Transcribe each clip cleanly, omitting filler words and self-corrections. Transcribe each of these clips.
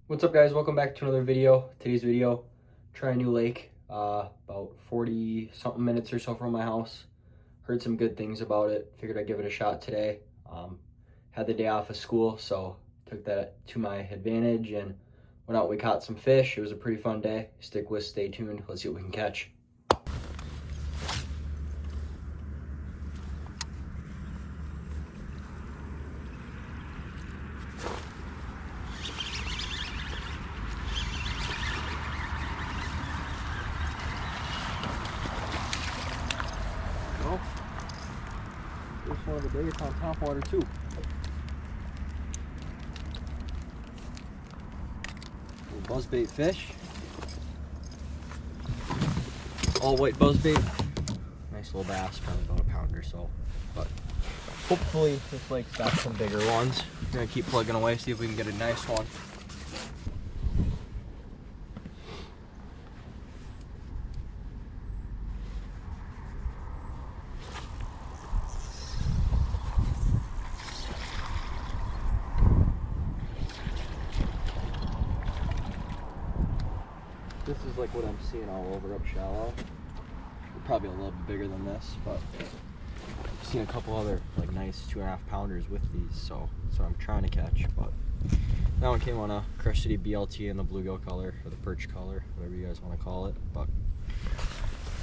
What's up, guys? Welcome back to another video. Today's video, try a new lake, about 40 something minutes or so from my house. Heard some good things about it, figured I'd give it a shot today. Had the day off of school, so took that to my advantage and went out. We caught some fish. It was a pretty fun day. Stick with, stay tuned. Let's see what we can catch. Well, first one of the day, it's on top water too. Little buzzbait fish. All white buzzbait. Nice little bass, probably about a pound or so. But hopefully this lake's got some bigger ones. We're gonna keep plugging away, see if we can get a nice one. This is like what I'm seeing all over up shallow. Probably a little bit bigger than this, but I've seen a couple other like nice 2.5 pounders with these, so that's what I'm trying to catch. But that one came on a crested BLT in the bluegill color, or the perch color, whatever you guys want to call it. But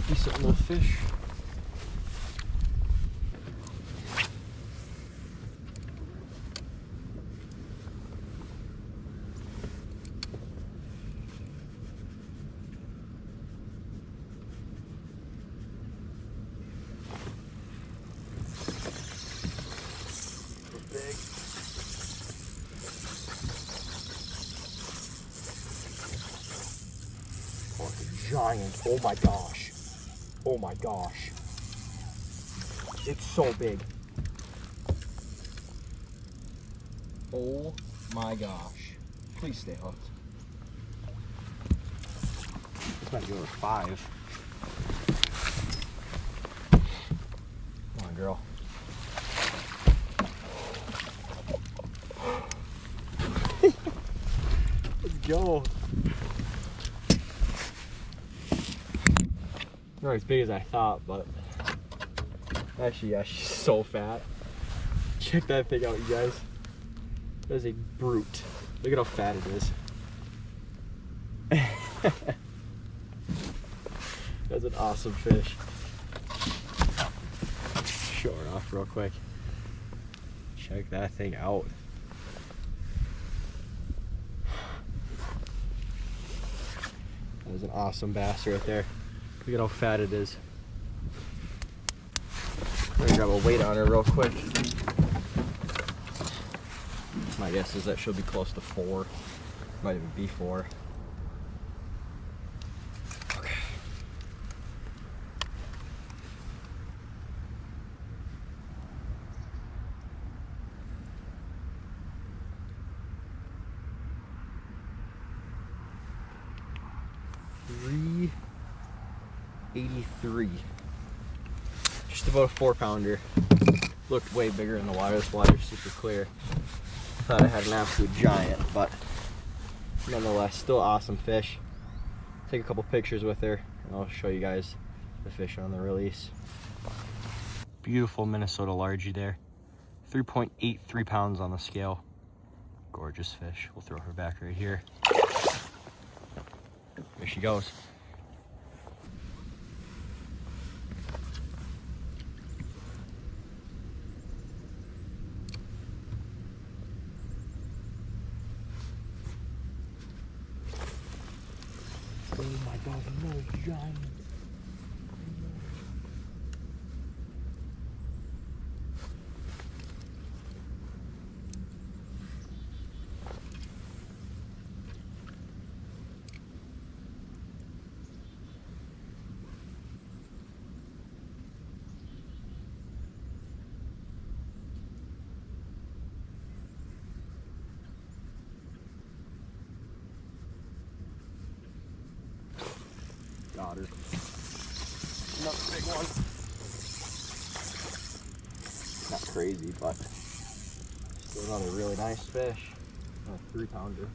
decent little fish. Big. Oh, it's a giant. Oh my gosh. Oh my gosh. It's so big. Oh my gosh. Please stay hooked. This might be over 5. Come on, girl. Let's go. Not as big as I thought, but actually, yeah, she's so fat. Check that thing out, you guys. That is a brute. Look at how fat it is. That's an awesome fish. Show it off real quick. Check that thing out. That was an awesome bass right there. Look at how fat it is. I'm gonna grab a weight on her real quick. My guess is that she'll be close to 4. Might even be 4. Okay. $3.83. Just about a 4-pounder. Looked way bigger in the water. This water's super clear. Thought I had an absolute giant, but nonetheless, still awesome fish. Take a couple pictures with her, and I'll show you guys the fish on the release. Beautiful Minnesota largie there. 3.83 pounds on the scale. Gorgeous fish. We'll throw her back right here. There she goes. Oh my God, another giant. Got her. Another big one. Not crazy, but still another really nice fish. A 3-pounder.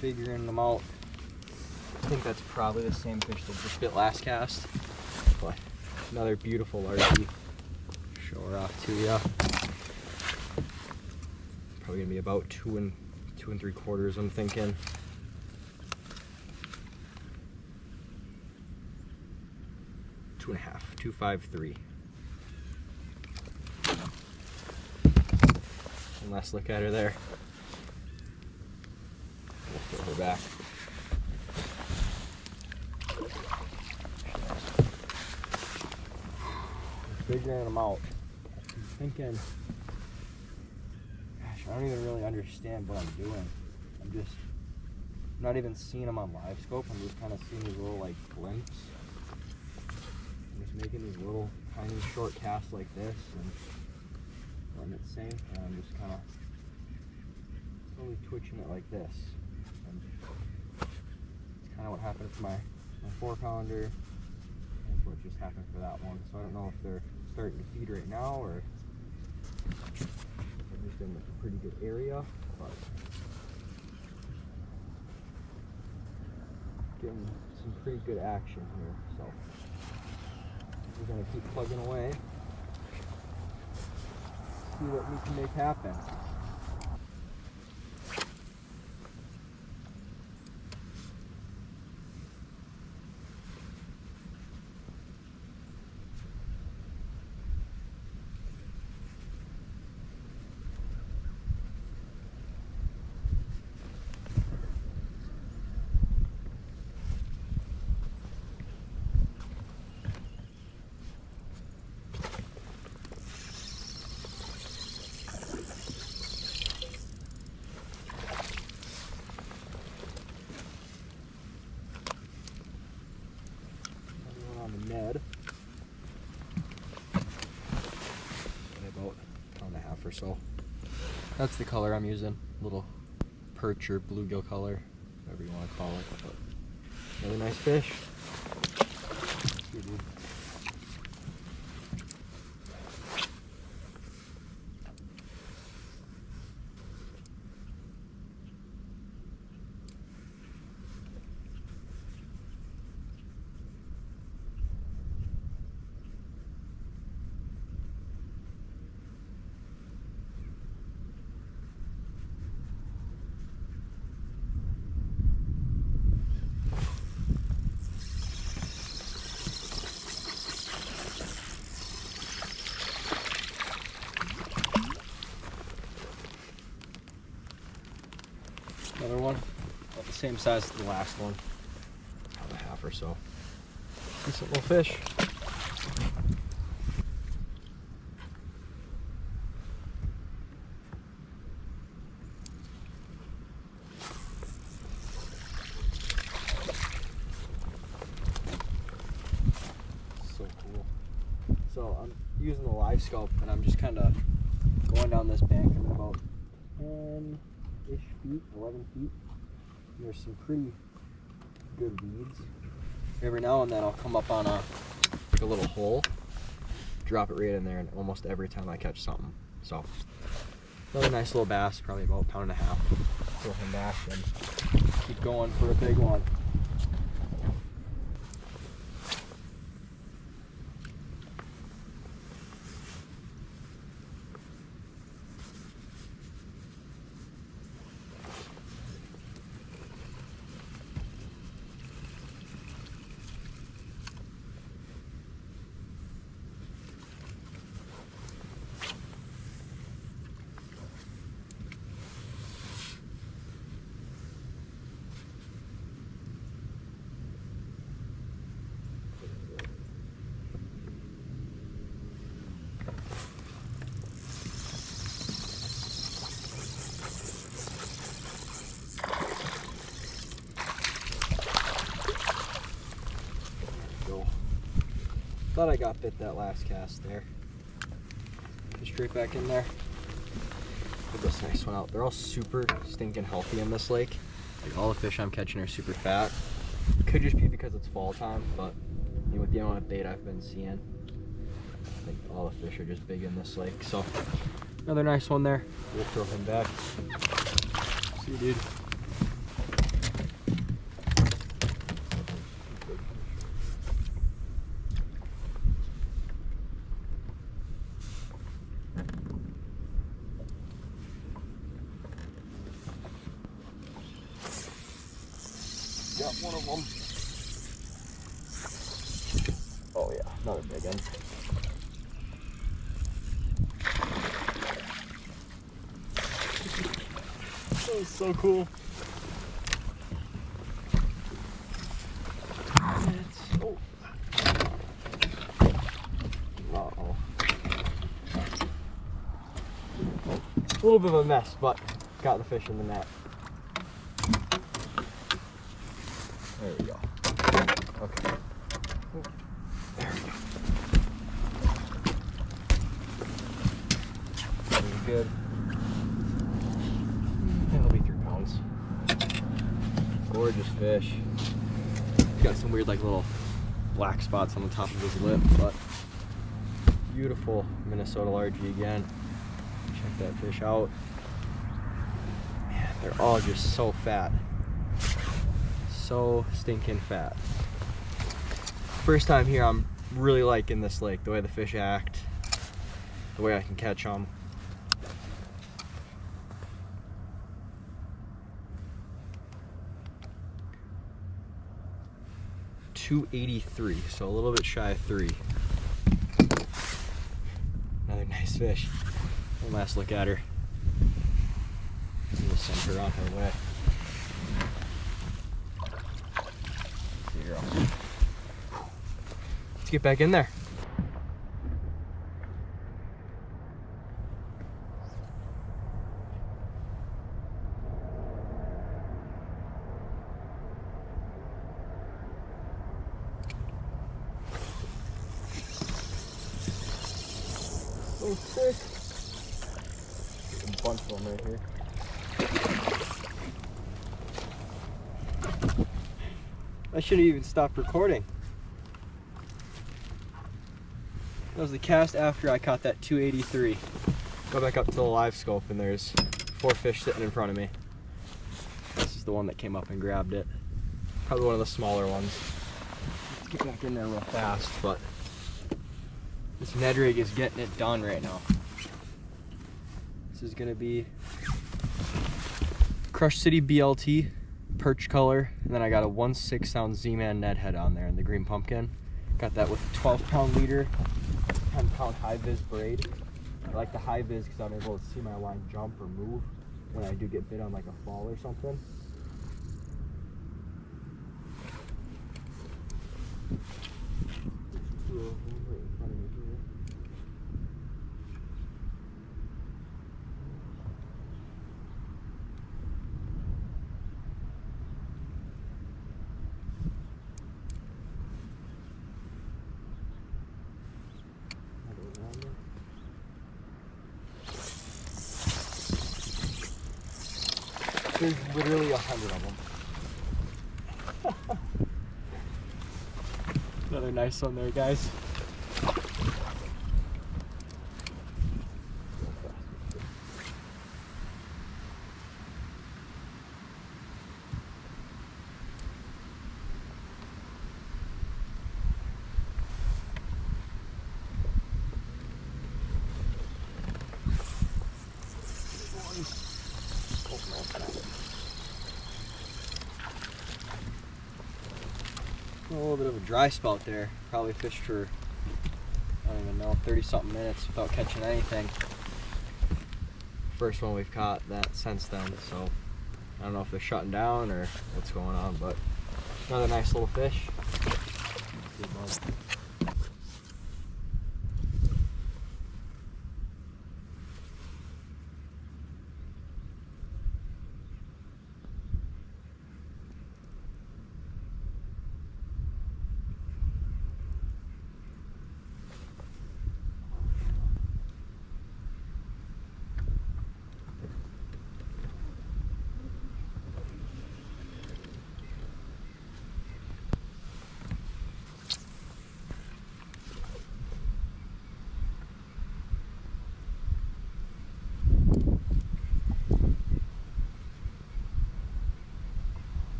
Figuring them out. I think that's probably the same fish that just bit last cast. But another beautiful largie. Show her off to ya. Probably gonna be about 2 3/4, I'm thinking. Two and a half, 2.53. One last look at her there. We'll throw her back. Figuring them out. I'm thinking, gosh, I don't even really understand what I'm doing. I'm not even seeing them on live scope. I'm just kind of seeing these little like blimps. I'm just making these little tiny short casts like this and letting it sink, and I'm just kind of slowly twitching it like this. And it's kind of what happened to my 4-pounder. That's what just happened for that one. So I don't know if they're starting to feed right now or they're just in a pretty good area, but getting some pretty good action here. So we're gonna keep plugging away, see what we can make happen. Ned. About a pound and a half or so. That's the color I'm using. Little perch or bluegill color, whatever you want to call it. But really nice fish. Good, dude. Another one, about the same size as the last one, pound and a half or so. Decent little fish. So cool. So I'm using the live scope and I'm just kind of going down this bank. I'm at about 10-ish feet, 11 feet. And there's some pretty good weeds. Every now and then I'll come up on a little hole, drop it right in there, and almost every time I catch something. So another nice little bass, probably about a pound and a half. Throw him back and keep going for a big one. Thought I got bit that last cast there. Just straight back in there. Get this nice one out. They're all super stinking healthy in this lake. Like all the fish I'm catching are super fat. Could just be because it's fall time, but you know, with the amount of bait I've been seeing, I think all the fish are just big in this lake. So another nice one there. We'll throw him back. See you, dude. Got one of them. Oh yeah, another big one. That was so cool. Oh. Uh-oh. A little bit of a mess, but got the fish in the net. There we go. Okay. There we go. Pretty good. That'll be 3 pounds. Gorgeous fish. He's got some weird like little black spots on the top of his lip, but beautiful Minnesota largie again. Check that fish out. Man, they're all just so fat. So stinking fat. First time here, I'm really liking this lake, the way the fish act, the way I can catch them. $2.83, so a little bit shy of 3. Another nice fish. One last look at her. We'll send her on her way. Let's get back in there. Oh, sick. A bunch of them right here. I should have even stopped recording. That was the cast after I caught that 283. Go back up to the live scope and there's 4 fish sitting in front of me. This is the one that came up and grabbed it. Probably one of the smaller ones. Let's get back in there real fast, but this Ned rig is getting it done right now. This is gonna be Crush City BLT, perch color, and then I got a 1/6 ounce Z-Man Ned head on there in the green pumpkin. Got that with a 12-pound leader, 10-pound high-vis braid. I like the high-vis because I'm able to see my line jump or move when I do get bit on like a fall or something. There's 2 of them right in front of me here. There's literally 100 of them. Another nice one there, guys. A little bit of a dry spout there. Probably fished for, I don't even know, 30-something minutes without catching anything. First one we've caught that since then, so I don't know if they're shutting down or what's going on, but another nice little fish.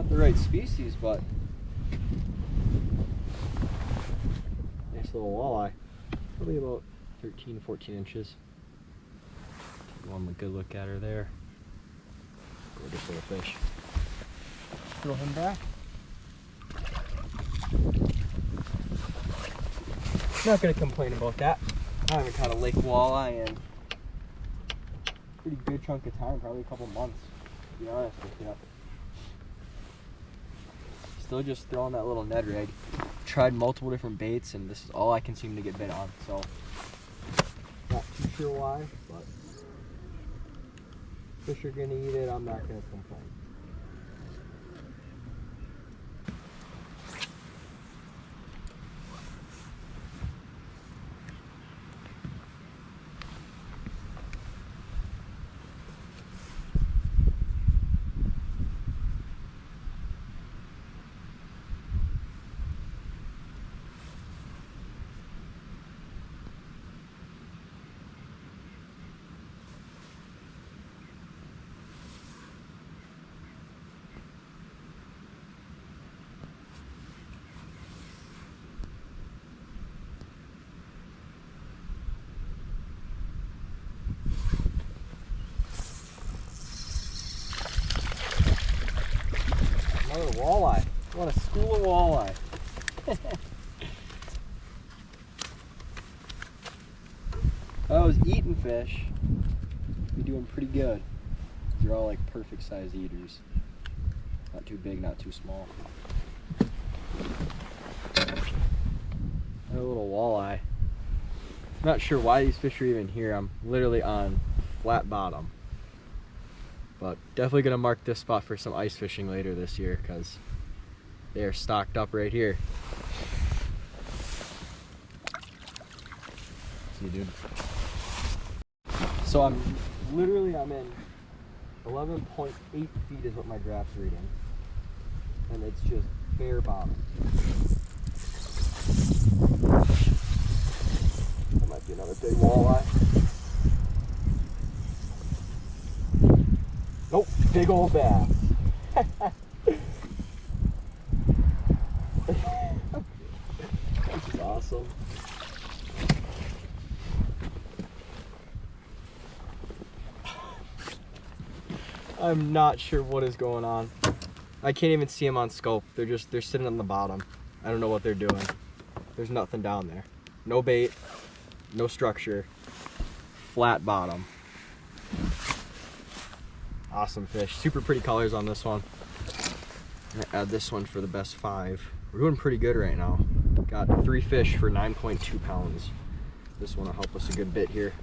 Not the right species, but nice little walleye. Probably about 13, 14 inches. Take one good look at her there. Gorgeous little fish. Throw him back. Not gonna complain about that. I haven't caught a lake walleye in a pretty good chunk of time, probably a couple months, to be honest with you. Still just throwing that little Ned rig. Tried multiple different baits, and this is all I can seem to get bit on. So, not too sure why, but fish are gonna eat it. I'm not gonna complain. Another walleye. What a school of walleye. If I was eating fish, I'd be doing pretty good. They're all like perfect size eaters. Not too big, not too small. Another little walleye. I'm not sure why these fish are even here. I'm literally on flat bottom. But definitely gonna mark this spot for some ice fishing later this year because they are stocked up right here. See, dude. So I'm in 11.8 feet is what my draft's reading, and it's just bare bottom. That might be another big walleye. Nope, big old bass. This is awesome. I'm not sure what is going on. I can't even see them on scope. They're sitting on the bottom. I don't know what they're doing. There's nothing down there. No bait, no structure, flat bottom. Awesome fish. Super pretty colors on this one. I'm gonna add this one for the best 5. We're doing pretty good right now. Got 3 fish for 9.2 pounds. This one will help us a good bit here.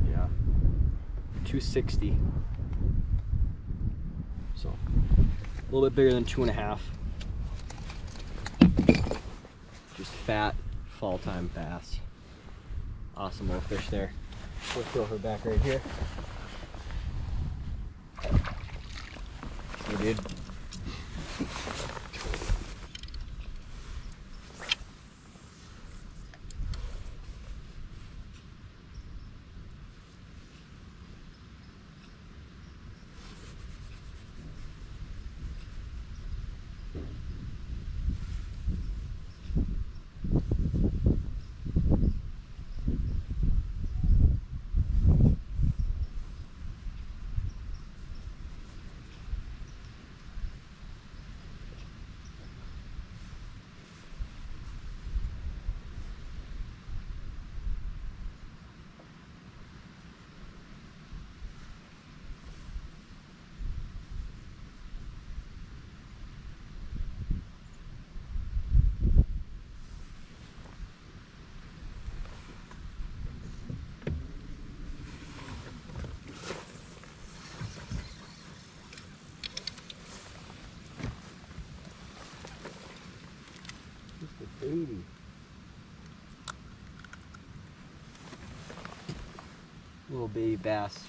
Yeah, 260. So a little bit bigger than 2.5. Just fat fall time bass. Awesome little fish there. We'll throw her back right here. Hey, dude. Just a baby. Little baby bass.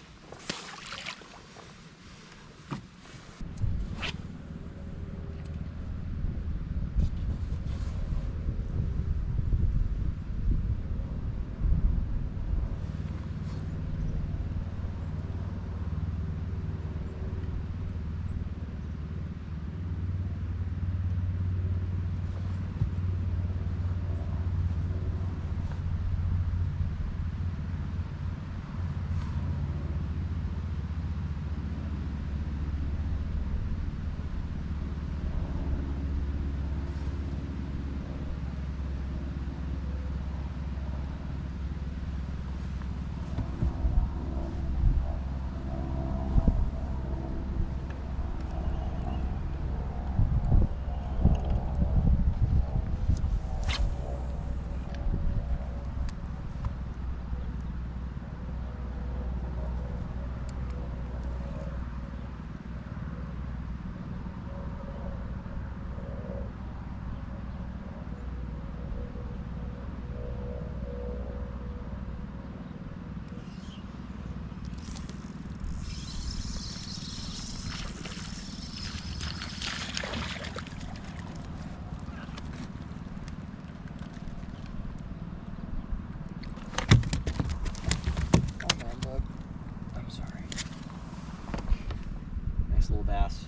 nice little bass.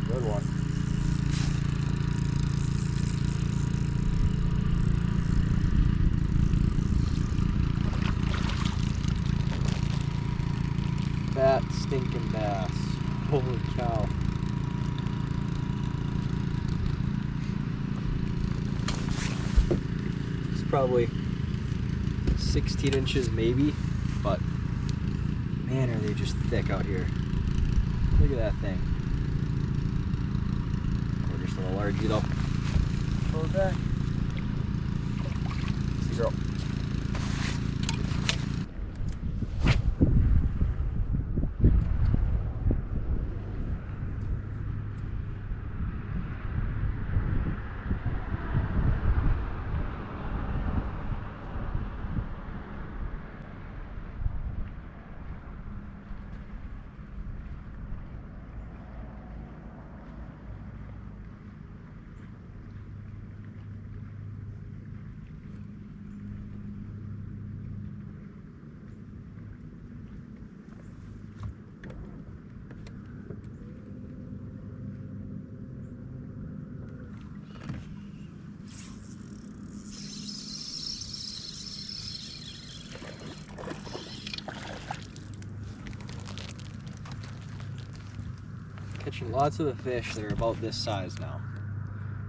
Good one. Fat stinking bass. Holy cow. It's probably 16 inches maybe, but man, are they just thick out here. Look at that thing. Gorgeous little largie though. Pull it back. See, girl. Catching lots of the fish that are about this size now.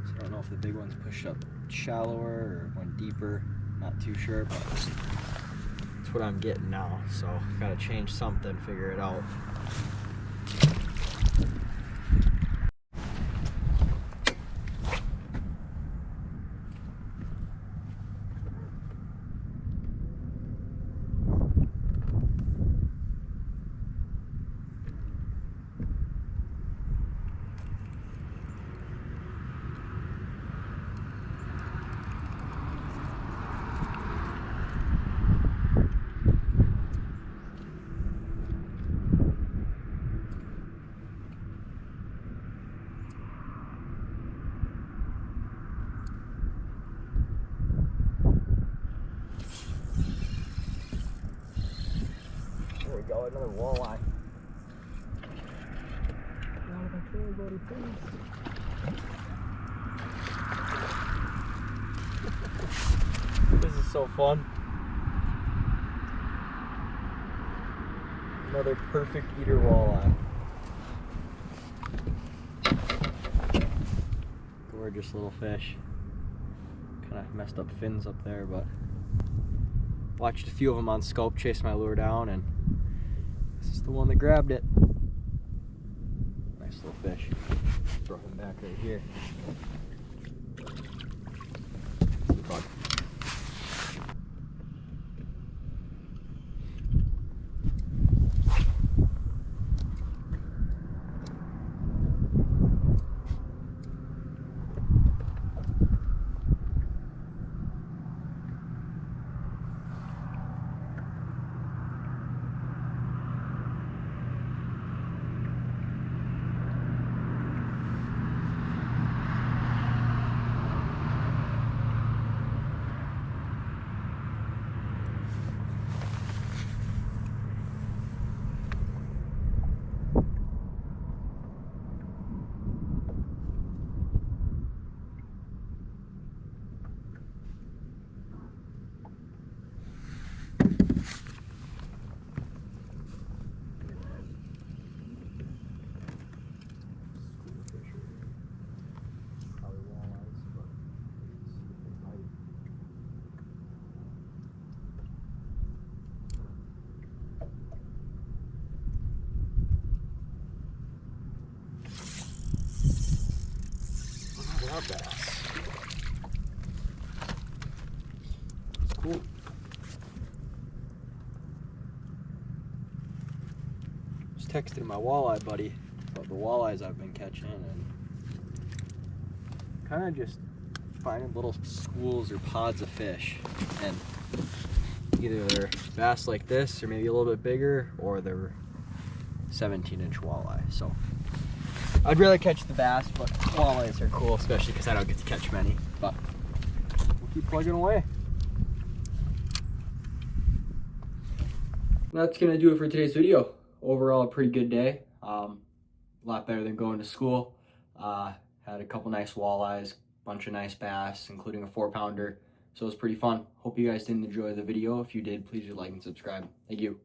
So I don't know if the big ones pushed up shallower or went deeper. Not too sure, but that's what I'm getting now. So gotta change something, figure it out. There we go, another walleye. Out of control, buddy, please. This is so fun. Another perfect eater walleye. Gorgeous little fish. Kind of messed up fins up there, but watched a few of them on scope, chased my lure down, and this is the one that grabbed it. Nice little fish. Throw him back right here. Bug. our bass. It's cool. Just texted my walleye buddy about the walleyes I've been catching, and kind of just finding little schools or pods of fish, and either they're bass like this or maybe a little bit bigger, or they're 17-inch walleye. So I'd rather catch the bass, but walleyes are cool, especially because I don't get to catch many. But we'll keep plugging away. That's gonna do it for today's video. Overall, a pretty good day. A lot better than going to school. Had a couple nice walleyes, bunch of nice bass, including a 4-pounder. So it was pretty fun. Hope you guys did enjoy the video. If you did, please do like and subscribe. Thank you.